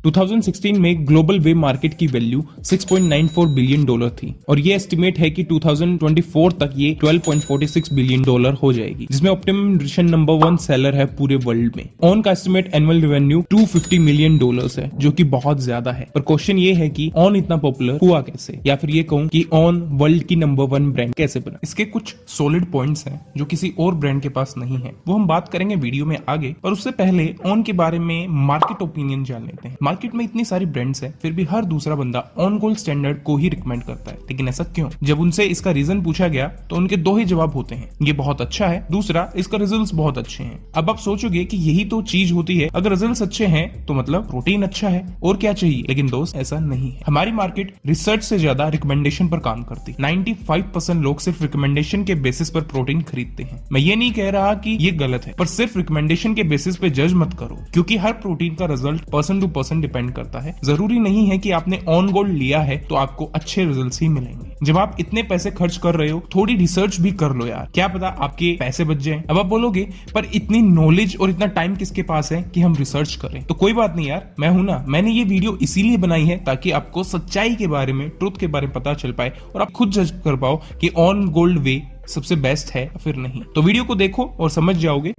2016 में ग्लोबल वे मार्केट की value $6.94 billion थी और ये एस्टिमेट है कि 2024 तक ये $12.46 बिलियन हो जाएगी, जिसमें ऑप्टिमम न्यूट्रिशन नंबर 1 सेलर है पूरे वर्ल्ड में। ऑन का एस्टिमेट एनुअल रेवेन्यू $250 मिलियन है, जो कि बहुत ज्यादा है। पर क्वेश्चन ये है कि ऑन इतना पॉपुलर हुआ कैसे, या फिर ये कहूं कि ऑन वर्ल्ड की नंबर 1 ब्रांड कैसे बना। इसके कुछ सॉलिड पॉइंट्स हैं जो किसी और ब्रांड के पास नहीं है, वो हम बात करेंगे वीडियो में आगे। पर उससे पहले ऑन के बारे में मार्केट ओपिनियन जान लेते हैं। मार्केट में इतनी सारी ब्रांड्स हैं, फिर भी हर दूसरा बंदा ऑन गोल्ड स्टैंडर्ड को ही रिकमेंड करता है। लेकिन ऐसा क्यों? जब उनसे इसका रीजन पूछा गया तो उनके दो ही जवाब होते हैं, ये बहुत अच्छा है, दूसरा इसका रिजल्ट्स बहुत अच्छे हैं। अब आप सोचोगे कि यही तो चीज होती है, अगर रिजल्ट्स अच्छे हैं तो मतलब प्रोटीन अच्छा है, और क्या चाहिए। लेकिन दोस्त, ऐसा नहीं है। हमारी मार्केट रिसर्च से ज्यादा रिकमेंडेशन पर काम करती है। 95% लोग सिर्फ रिकमेंडेशन के बेसिस पर प्रोटीन खरीदते हैं। मैं ये नहीं कह रहा कि ये गलत है, पर सिर्फ रिकमेंडेशन के बेसिस पे जज मत करो, क्योंकि हर प्रोटीन का result person to person depend करता है। जरूरी नहीं है कि आपने ऑन गोल्ड लिया है तो आपको अच्छे रिजल्ट्स ही मिलेंगे। जब आप इतने पैसे खर्च कर रहे हो, थोड़ी रिसर्च भी कर लो यार, क्या पता आपके पैसे बच जाएं। अब आप बोलोगे, पर इतनी नॉलेज और इतना टाइम किसके पास है कि हम रिसर्च करें? तो कोई बात नहीं यार, मैं हूं ना। मैंने ये वीडियो इसीलिए बनाई है ताकि आपको सच्चाई के बारे में, ट्रुथ के बारे में पता चल पाए और आप खुद जज कर पाओ कि ऑन गोल्ड वे सबसे बेस्ट है फिर नहीं। तो वीडियो को देखो और समझ जाओगे।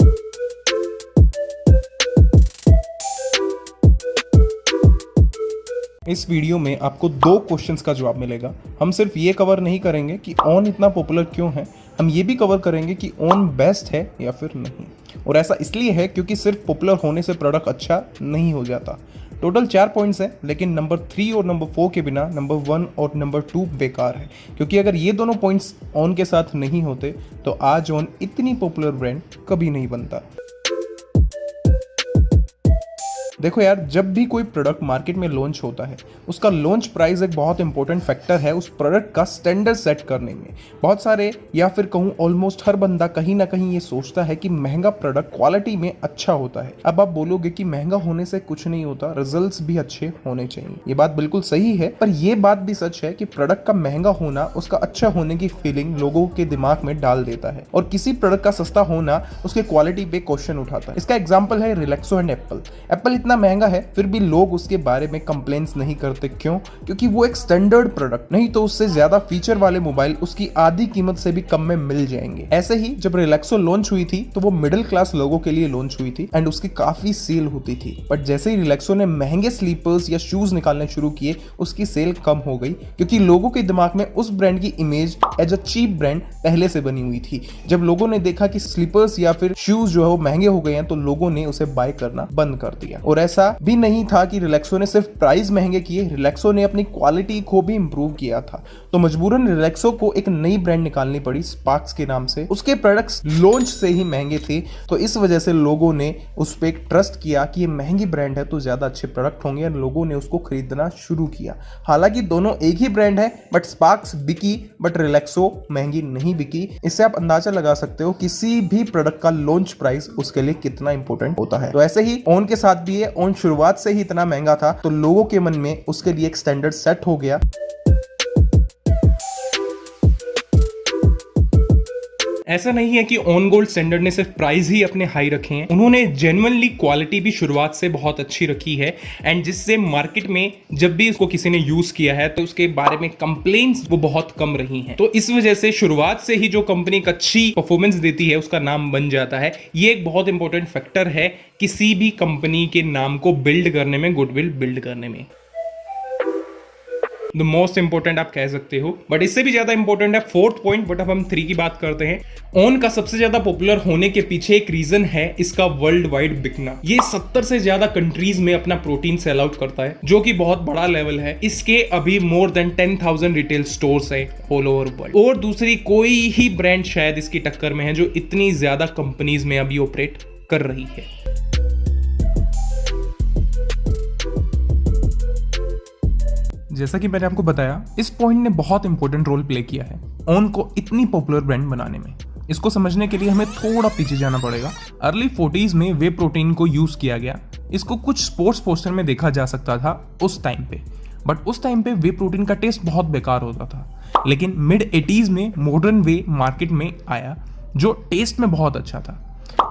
इस वीडियो में आपको 2 क्वेश्चंस का जवाब मिलेगा। हम सिर्फ ये कवर नहीं करेंगे कि ऑन इतना पॉपुलर क्यों है, हम ये भी कवर करेंगे कि ऑन बेस्ट है या फिर नहीं। और ऐसा इसलिए है क्योंकि सिर्फ पॉपुलर होने से प्रोडक्ट अच्छा नहीं हो जाता। टोटल 4 पॉइंट्स हैं, लेकिन नंबर 3 और नंबर 4 के बिना नंबर 1 और नंबर 2 बेकार है, क्योंकि अगर ये दोनों पॉइंट्स ऑन के साथ नहीं होते तो आज ऑन इतनी पॉपुलर ब्रांड कभी नहीं बनता। देखो यार, जब भी कोई प्रोडक्ट मार्केट में लॉन्च होता है, उसका लॉन्च प्राइस एक बहुत इंपॉर्टेंट फैक्टर है उस प्रोडक्ट का स्टैंडर्ड सेट करने में। बहुत सारे, या फिर कहूँ ऑलमोस्ट हर बंदा कहीं ना कहीं ये सोचता है कि महंगा प्रोडक्ट क्वालिटी में अच्छा होता है। अब आप बोलोगे कि महंगा होने से कुछ नहीं होता, रिजल्ट्स भी अच्छे होने चाहिए। ये बात बिल्कुल सही है, पर यह बात भी सच है कि प्रोडक्ट का महंगा होना उसका अच्छा होने की फीलिंग लोगों के दिमाग में डाल देता है, और किसी प्रोडक्ट का सस्ता होना उसके क्वालिटी पे क्वेश्चन उठाता है। इसका एग्जाम्पल है रिलैक्सो एंड एप्पल। एप्पल इतना महंगा है, फिर भी लोग उसके बारे में कंप्लेंट्स नहीं करते। क्यों? क्योंकि वो एक स्टैंडर्ड प्रोडक्ट, नहीं तो उससे ज्यादा फीचर वाले मोबाइल उसकी आधी कीमत से भी कम में मिल जाएंगे। ऐसे ही जब रिलैक्सो लॉन्च हुई थी तो वो मिडिल क्लास लोगों के लिए लॉन्च हुई थी एंड उसकी काफी सेल होती थी। बट जैसे ही रिलैक्सो ने महंगे स्लीपर्स या शूज निकालने शुरू किए, उसकी सेल कम हो गई, क्योंकि लोगों के दिमाग में उस ब्रांड की image as a cheap brand पहले से बनी हुई थी। जब लोगों ने देखा कि स्लीपर्स या फिर शूज जो है वो महंगे हो गए हैं, तो लोगों ने उसे बाय करना बंद कर दिया। और ऐसा भी नहीं था कि रिलैक्सो ने सिर्फ प्राइस महंगे किए, रिलैक्सो ने अपनी क्वालिटी को भी इंप्रूव किया था। तो मजबूरन रिलैक्सो को एक नई ब्रांड निकालनी पड़ी स्पार्क्स के नाम से। उसके प्रोडक्ट्स लॉन्च से ही महंगे थे, तो इस वजह से लोगों ने उस पर ट्रस्ट किया कि ये महंगी ब्रांड है तो ज्यादा अच्छे प्रोडक्ट होंगे, और लोगों ने उसको खरीदना शुरू किया। हालांकि दोनों एक ही ब्रांड है, बट स्पार्क्स बिकी, बट रिलैक्सो महंगी नहीं बिकी। इससे आप अंदाजा लगा सकते हो किसी भी प्रोडक्ट का लॉन्च प्राइस उसके लिए कितना इंपॉर्टेंट होता है। तो ऐसे ही ऑन के साथ भी है। ऑन शुरुआत से ही इतना महंगा था, तो लोगों के मन में उसके लिए एक स्टैंडर्ड सेट हो गया। ऐसा नहीं है कि ऑन गोल्ड स्टैंडर्ड ने सिर्फ प्राइस ही अपने हाई रखे हैं, उन्होंने जेन्युइनली क्वालिटी भी शुरुआत से बहुत अच्छी रखी है, एंड जिससे मार्केट में जब भी उसको किसी ने यूज किया है तो उसके बारे में कंप्लेंट्स वो बहुत कम रही हैं। तो इस वजह से शुरुआत से ही जो कंपनी एक अच्छी परफॉर्मेंस देती है उसका नाम बन जाता है। ये एक बहुत इंपॉर्टेंट फैक्टर है किसी भी कंपनी के नाम को बिल्ड करने में, गुडविल बिल्ड करने में। द मोस्ट इंपॉर्टेंट आप कह सकते हो, बट इससे भी ज्यादा इंपॉर्टेंट है 4th पॉइंट। बट अब हम 3 की बात करते हैं। ऑन का सबसे ज्यादा पॉपुलर होने के पीछे एक रीजन है इसका वर्ल्ड वाइड बिकना। ये 70 से ज्यादा कंट्रीज में अपना प्रोटीन सेल आउट करता है, जो कि बहुत बड़ा लेवल है। इसके अभी मोर देन 10,000 रिटेल स्टोर्स है ऑल ओवर वर्ल्ड, और दूसरी कोई ही ब्रांड शायद इसकी टक्कर में है जो इतनी ज्यादा कंपनीज में अभी ऑपरेट कर रही है। जैसा कि मैंने आपको बताया, इस पॉइंट ने बहुत इंपॉर्टेंट रोल प्ले किया है ऑन को इतनी पॉपुलर ब्रांड बनाने में। इसको समझने के लिए हमें थोड़ा पीछे जाना पड़ेगा। अर्ली 40s में वे प्रोटीन को यूज किया गया। इसको कुछ स्पोर्ट्स पोस्टर में देखा जा सकता था उस टाइम पे, बट उस टाइम पे वे प्रोटीन का टेस्ट बहुत बेकार होता था। लेकिन मिड 80s में मॉडर्न वे मार्केट में आया जो टेस्ट में बहुत अच्छा था।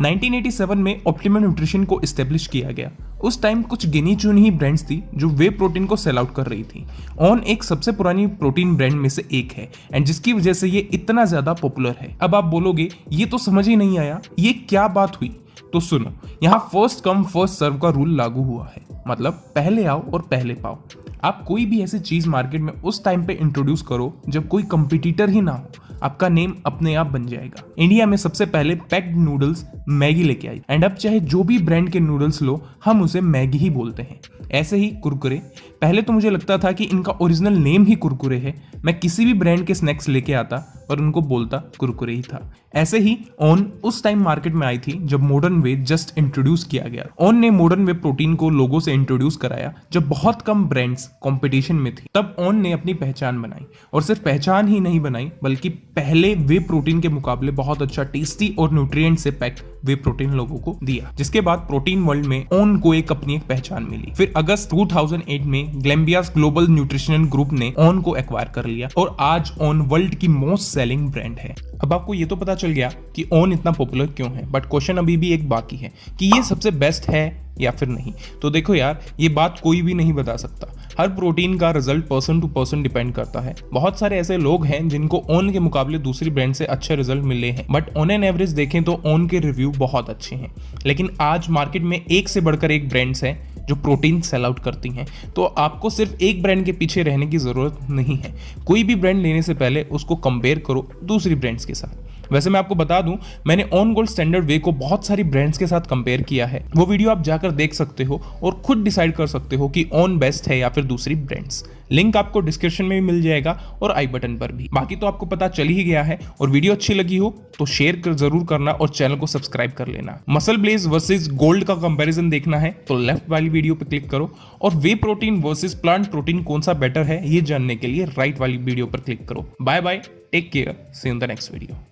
1987 में ऑप्टिमम न्यूट्रिशन को एस्टेब्लिश किया गया। उस टाइम कुछ गिनी चुनी ही ब्रांड्स थी जो वे प्रोटीन को सेल आउट कर रही थी। ऑन एक सबसे पुरानी प्रोटीन ब्रांड में से एक है एंड जिसकी वजह से ये इतना ज्यादा पॉपुलर है। अब आप बोलोगे ये तो समझ ही नहीं आया, ये क्या बात हुई? तो सुनो, यहाँ फर्स्ट कम फर्स्ट सर्व का रूल लागू हुआ है, मतलब पहले आओ और पहले पाओ। आप कोई भी ऐसी चीज मार्केट में उस टाइम पे इंट्रोड्यूस करो जब कोई कंपटीटर ही ना हो, आपका नेम अपने आप बन जाएगा। इंडिया में सबसे पहले पैक्ड नूडल्स मैगी लेके आई एंड अब चाहे जो भी ब्रांड के नूडल्स लो, हम उसे मैगी ही बोलते हैं। ऐसे ही कुरकुरे, पहले तो मुझे लगता था कि इनका ओरिजिनल नेम ही कुरकुरे है। मैं किसी भी ब्रांड के स्नैक्स लेके आता और उनको बोलता कुरकुरे ही था। ऐसे ही ऑन उस टाइम मार्केट में आई थी जब मॉडर्न वे जस्ट इंट्रोड्यूस किया गया। ऑन ने मॉडर्न वे प्रोटीन को लोगो से इंट्रोड्यूस कराया जब बहुत कम ब्रांड्स कंपटीशन में थी। तब ऑन ने अपनी पहचान बनाई और सिर्फ पहचान ही नहीं बनाई बल्कि पहले वे प्रोटीन के मुकाबले बहुत अच्छा टेस्टी और न्यूट्रिएंट से पैक्ड वे प्रोटीन लोगों को दिया, जिसके बाद प्रोटीन वर्ल्ड में ऑन को अपनी एक पहचान मिली। फिर अगस्त 2008 में ग्लैम्बियास ग्लोबल न्यूट्रिशन ग्रुप ने ऑन को एक्वायर कर लिया और आज ऑन वर्ल्ड की मोस्ट सेलिंग ब्रांड है। अब आपको ये तो पता चल गया कि ऑन इतना पॉपुलर क्यों है, बट क्वेश्चन अभी भी एक बाकी है कि ये सबसे बेस्ट है या फिर नहीं। तो देखो यार, ये बात कोई भी नहीं बता सकता। हर प्रोटीन का result person to person depend करता है। बहुत सारे ऐसे लोग हैं जिनको ऑन के मुकाबले दूसरी ब्रांड से अच्छे रिजल्ट मिले हैं, बट ऑन एन एवरेज देखें तो ऑन के रिव्यू बहुत अच्छे हैं। लेकिन आज मार्केट में एक से बढ़कर एक ब्रांड्स हैं जो प्रोटीन सेल आउट करती हैं, तो आपको सिर्फ एक ब्रांड के पीछे रहने की जरूरत नहीं है। कोई भी ब्रांड लेने से पहले उसको कंपेयर करो दूसरी ब्रांड्स के साथ। वैसे मैं आपको बता दूं, मैंने ऑन गोल्ड स्टैंडर्ड वे को बहुत सारी ब्रांड्स के साथ कंपेयर किया है। वो वीडियो आप जाकर देख सकते हो और खुद डिसाइड कर सकते हो कि ऑन बेस्ट है या फिर दूसरी ब्रांड्स। लिंक आपको डिस्क्रिप्शन में भी मिल जाएगा और आई बटन पर भी। बाकी तो आपको पता चल ही गया है, और वीडियो अच्छी लगी हो तो शेयर जरूर करना और चैनल को सब्सक्राइब कर लेना। मसल ब्लेज वर्सेस गोल्ड का कंपैरिजन देखना है तो लेफ्ट वाली वीडियो पर क्लिक करो, और वे प्रोटीन वर्सेस प्लांट प्रोटीन कौन सा बेटर है ये जानने के लिए राइट वाली वीडियो पर क्लिक करो। Bye bye, take care, see you in the next video.